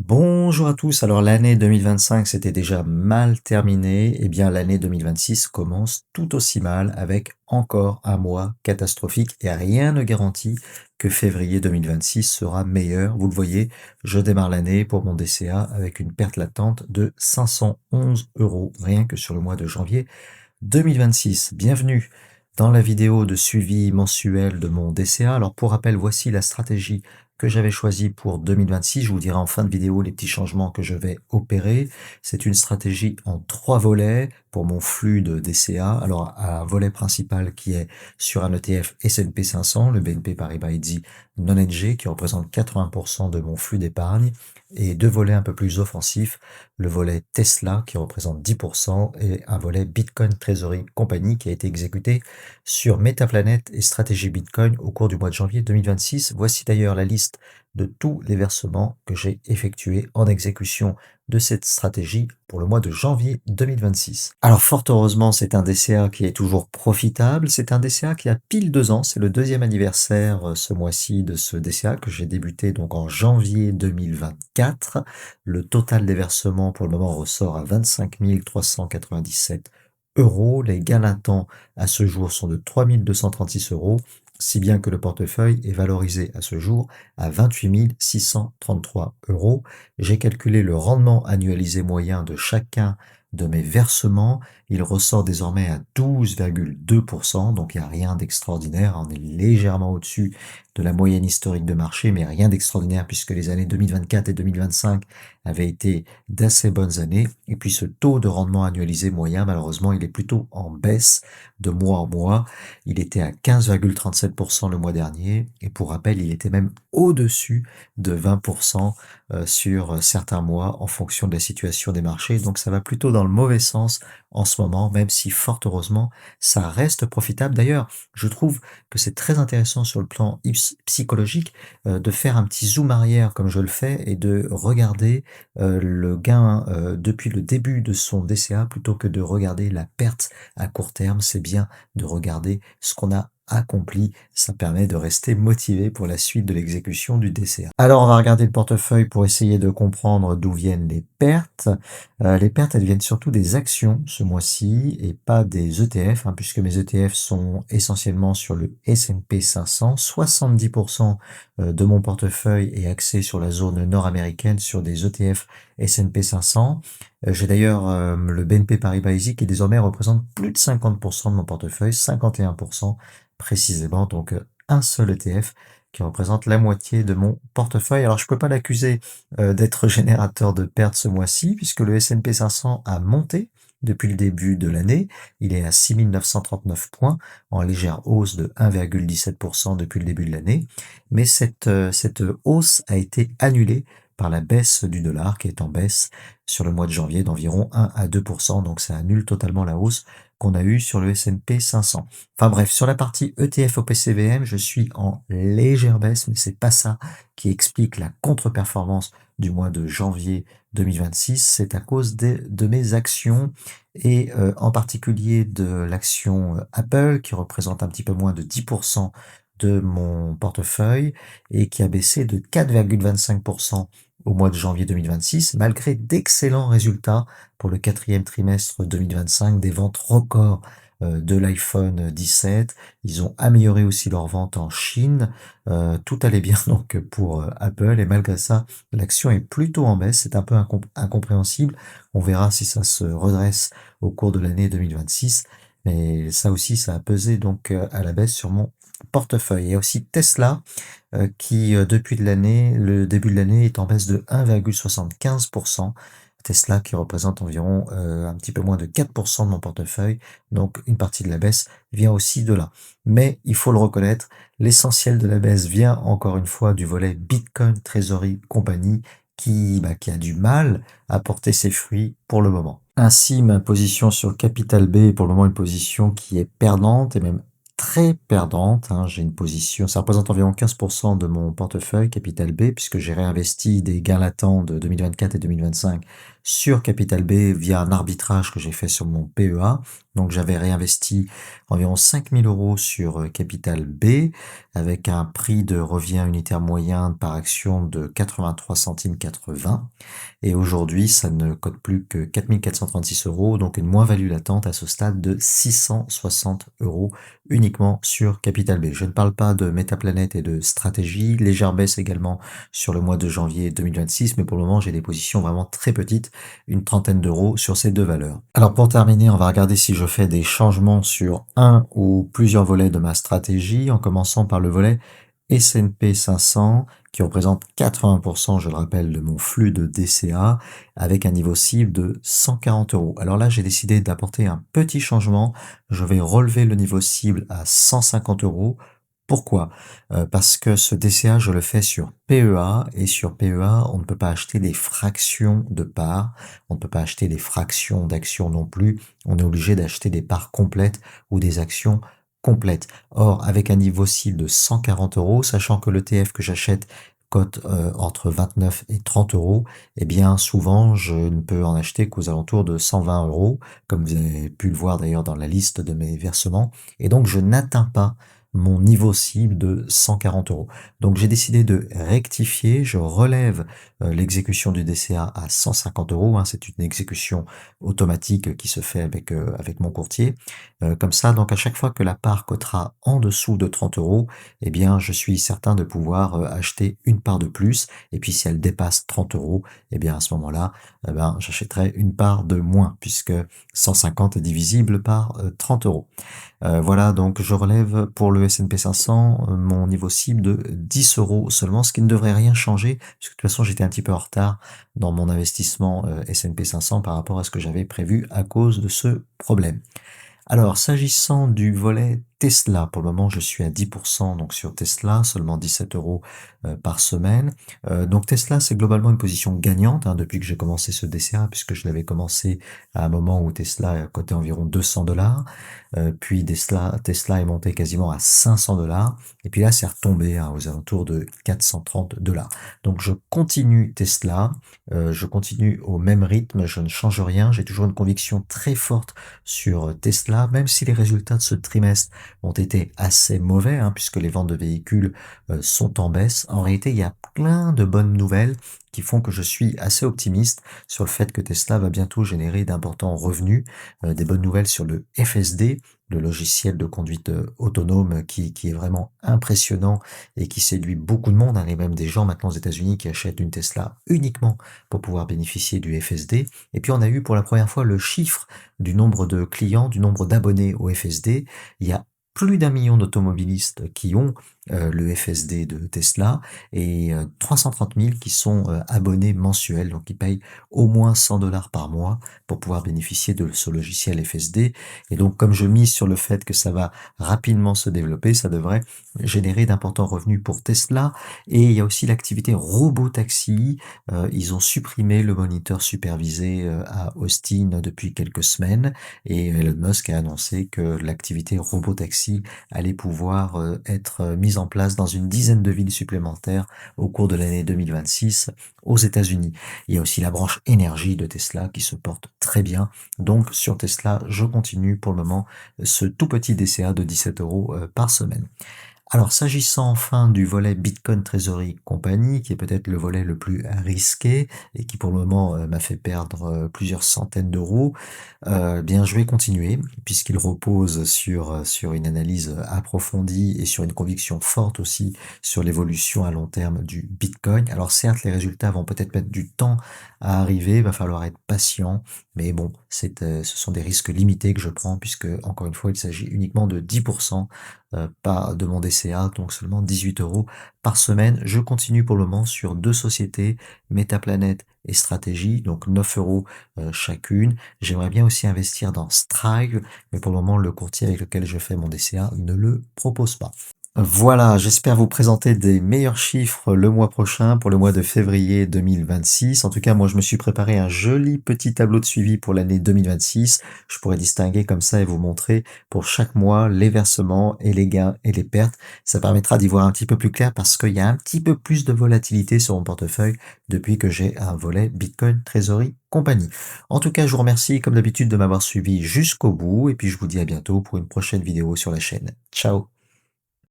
Bonjour à tous. Alors l'année 2025 s'était déjà mal terminée. Eh bien l'année 2026 commence tout aussi mal avec encore un mois catastrophique et rien ne garantit que février 2026 sera meilleur. Vous le voyez, je démarre l'année pour mon DCA avec une perte latente de 511 € rien que sur le mois de janvier 2026. Bienvenue dans la vidéo de suivi mensuel de mon DCA. Alors pour rappel, voici la stratégie que j'avais choisie pour 2026. Je vous dirai en fin de vidéo les petits changements que je vais opérer. C'est une stratégie en 3 volets pour mon flux de DCA. Alors un volet principal qui est sur un ETF S&P 500, le BNP Paribas Easy non-hedgé qui représente 80% de mon flux d'épargne, et deux volets un peu plus offensifs, le volet Tesla qui représente 10% et un volet Bitcoin Treasury Company qui a été exécuté sur Metaplanet et Stratégie Bitcoin au cours du mois de janvier 2026. Voici d'ailleurs la liste de tous les versements que j'ai effectués en exécution de cette stratégie pour le mois de janvier 2026. Alors fort heureusement, c'est un DCA qui est toujours profitable. C'est un DCA qui a pile 2 ans. C'est le deuxième anniversaire ce mois-ci de ce DCA que j'ai débuté donc en janvier 2024. Le total des versements pour le moment ressort à 25 397 €. Les gains latents à ce jour sont de 3 236 €, si bien que le portefeuille est valorisé à ce jour à 28 633 €. J'ai calculé le rendement annualisé moyen de chacun de mes versements. Il ressort désormais à 12,2%, donc il n'y a rien d'extraordinaire. On est légèrement au-dessus de la moyenne historique de marché, mais rien d'extraordinaire puisque les années 2024 et 2025 avaient été d'assez bonnes années. Et puis ce taux de rendement annualisé moyen, malheureusement, il est plutôt en baisse de mois en mois. Il était à 15,37% le mois dernier, et pour rappel, il était même au-dessus de 20% sur certains mois en fonction de la situation des marchés. Donc ça va plutôt dans le mauvais sens en ce moment, même si fort heureusement, ça reste profitable. D'ailleurs, je trouve que c'est très intéressant sur le plan psychologique de faire un petit zoom arrière comme je le fais et de regarder le gain depuis le début de son DCA plutôt que de regarder la perte à court terme. C'est bien de regarder ce qu'on a accompli. Ça permet de rester motivé pour la suite de l'exécution du DCA. Alors, on va regarder le portefeuille pour essayer de comprendre d'où viennent les pertes. Les pertes, elles viennent surtout des actions ce mois-ci et pas des ETF, puisque mes ETF sont essentiellement sur le S&P 500. 70% de mon portefeuille est axé sur la zone nord-américaine, sur des ETF S&P 500. J'ai d'ailleurs le BNP Paribas Easy qui désormais représente plus de 50% de mon portefeuille, 51% précisément, donc un seul ETF qui représente la moitié de mon portefeuille. Alors je peux pas l'accuser d'être générateur de pertes ce mois-ci, puisque le S&P 500 a monté depuis le début de l'année. Il est à 6 939 points, en légère hausse de 1,17% depuis le début de l'année. Mais cette hausse a été annulée par la baisse du dollar, qui est en baisse sur le mois de janvier d'environ 1 à 2%. Donc ça annule totalement la hausse qu'on a eue sur le S&P 500. Enfin bref, sur la partie ETF OPCVM, je suis en légère baisse, mais c'est pas ça qui explique la contre-performance du mois de janvier 2026. C'est à cause de mes actions et en particulier de l'action Apple qui représente un petit peu moins de 10% de mon portefeuille et qui a baissé de 4,25% au mois de janvier 2026, malgré d'excellents résultats pour le quatrième trimestre 2025, des ventes records de l'iPhone 17. Ils ont amélioré aussi leurs ventes en Chine. Tout allait bien donc pour Apple, et malgré ça, l'action est plutôt en baisse. C'est un peu incompréhensible. On verra si ça se redresse au cours de l'année 2026. Mais ça aussi, ça a pesé donc à la baisse sur mon portefeuille. Il y a aussi Tesla qui, depuis le début de l'année, est en baisse de 1,75%. Tesla qui représente environ un petit peu moins de 4% de mon portefeuille, donc une partie de la baisse vient aussi de là. Mais il faut le reconnaître, l'essentiel de la baisse vient encore une fois du volet Bitcoin Treasury Company qui a du mal à porter ses fruits pour le moment. Ainsi, ma position sur Capital B est pour le moment une position qui est perdante et même très perdante. J'ai une position, ça représente environ 15% de mon portefeuille Capital B, puisque j'ai réinvesti des gains latents de 2024 et 2025 sur Capital B via un arbitrage que j'ai fait sur mon PEA. Donc j'avais réinvesti environ 5 000 euros sur Capital B avec un prix de revient unitaire moyen par action de 83 centimes 80. Et aujourd'hui, ça ne cote plus que 4 436 euros, donc une moins-value latente à ce stade de 660 euros uniquement sur Capital B. Je ne parle pas de Métaplanet et de stratégie, légère baisse également sur le mois de janvier 2026, mais pour le moment, j'ai des positions vraiment très petites, une trentaine d'euros sur ces deux valeurs. Alors pour terminer, on va regarder si je fais des changements sur un ou plusieurs volets de ma stratégie, en commençant par le volet S&P 500, qui représente 80%, je le rappelle, de mon flux de DCA, avec un niveau cible de 140 euros. Alors là, j'ai décidé d'apporter un petit changement. Je vais relever le niveau cible à 150 euros. Pourquoi? Parce que ce DCA, je le fais sur PEA, et sur PEA, on ne peut pas acheter des fractions de parts, on ne peut pas acheter des fractions d'actions non plus, on est obligé d'acheter des parts complètes ou des actions complètes. Or, avec un niveau cible de 140 euros, sachant que l'ETF que j'achète cote entre 29 et 30 euros, eh bien souvent je ne peux en acheter qu'aux alentours de 120 euros, comme vous avez pu le voir d'ailleurs dans la liste de mes versements, et donc je n'atteins pas mon niveau cible de 140 euros. Donc j'ai décidé de rectifier, je relève l'exécution du DCA à 150 euros, hein, c'est une exécution automatique qui se fait avec mon courtier. Comme ça, donc à chaque fois que la part cotera en dessous de 30 euros, eh bien je suis certain de pouvoir acheter une part de plus, et puis si elle dépasse 30 euros, eh bien à ce moment-là, eh ben, j'achèterai une part de moins, puisque 150 est divisible par 30 euros. Voilà, donc je relève pour le S&P 500 mon niveau cible de 10 euros seulement, ce qui ne devrait rien changer, puisque de toute façon j'étais un petit peu en retard dans mon investissement S&P 500 par rapport à ce que j'avais prévu à cause de ce problème. Alors, s'agissant du volet Tesla, pour le moment, je suis à 10%, donc sur Tesla, seulement 17 euros par semaine. Donc Tesla, c'est globalement une position gagnante, hein, depuis que j'ai commencé ce DCA, puisque je l'avais commencé à un moment où Tesla cotait environ 200 dollars. Puis Tesla est monté quasiment à 500 dollars. Et puis là, c'est retombé, hein, aux alentours de 430 dollars. Donc je continue Tesla, je continue au même rythme, je ne change rien. J'ai toujours une conviction très forte sur Tesla, même si les résultats de ce trimestre ont été assez mauvais, hein, puisque les ventes de véhicules sont en baisse. En réalité, il y a plein de bonnes nouvelles qui font que je suis assez optimiste sur le fait que Tesla va bientôt générer d'importants revenus, des bonnes nouvelles sur le FSD, le logiciel de conduite autonome qui est vraiment impressionnant et qui séduit beaucoup de monde, hein, et même des gens maintenant aux États-Unis qui achètent une Tesla uniquement pour pouvoir bénéficier du FSD. Et puis on a eu pour la première fois le chiffre du nombre de clients, du nombre d'abonnés au FSD. Il y a plus d'un million d'automobilistes qui ont le FSD de Tesla, et 330 000 qui sont abonnés mensuels, donc qui payent au moins 100 dollars par mois pour pouvoir bénéficier de ce logiciel FSD. Et donc comme je mise sur le fait que ça va rapidement se développer, ça devrait générer d'importants revenus pour Tesla. Et il y a aussi l'activité robotaxi. Ils ont supprimé le moniteur supervisé à Austin depuis quelques semaines, et Elon Musk a annoncé que l'activité robotaxi allait pouvoir être mise en place dans une dizaine de villes supplémentaires au cours de l'année 2026 aux États-Unis. Il y a aussi la branche énergie de Tesla qui se porte très bien. Donc sur Tesla, je continue pour le moment ce tout petit DCA de 17 euros par semaine. Alors, s'agissant enfin du volet Bitcoin Treasury Company, qui est peut-être le volet le plus risqué et qui pour le moment m'a fait perdre plusieurs centaines d'euros, bien je vais continuer puisqu'il repose sur une analyse approfondie et sur une conviction forte aussi sur l'évolution à long terme du Bitcoin. Alors certes, les résultats vont peut-être mettre du temps à arriver, il va falloir être patient, mais bon, ce sont des risques limités que je prends, puisque encore une fois, il s'agit uniquement de 10% pas de mon DCA, donc seulement 18 euros par semaine. Je continue pour le moment sur deux sociétés, Metaplanet et Stratégie, donc 9 euros chacune. J'aimerais bien aussi investir dans Strive, mais pour le moment, le courtier avec lequel je fais mon DCA ne le propose pas. Voilà, j'espère vous présenter des meilleurs chiffres le mois prochain pour le mois de février 2026. En tout cas, moi, je me suis préparé un joli petit tableau de suivi pour l'année 2026. Je pourrais distinguer comme ça et vous montrer pour chaque mois les versements et les gains et les pertes. Ça permettra d'y voir un petit peu plus clair parce qu'il y a un petit peu plus de volatilité sur mon portefeuille depuis que j'ai un volet Bitcoin, trésorerie, compagnie. En tout cas, je vous remercie comme d'habitude de m'avoir suivi jusqu'au bout et puis je vous dis à bientôt pour une prochaine vidéo sur la chaîne. Ciao!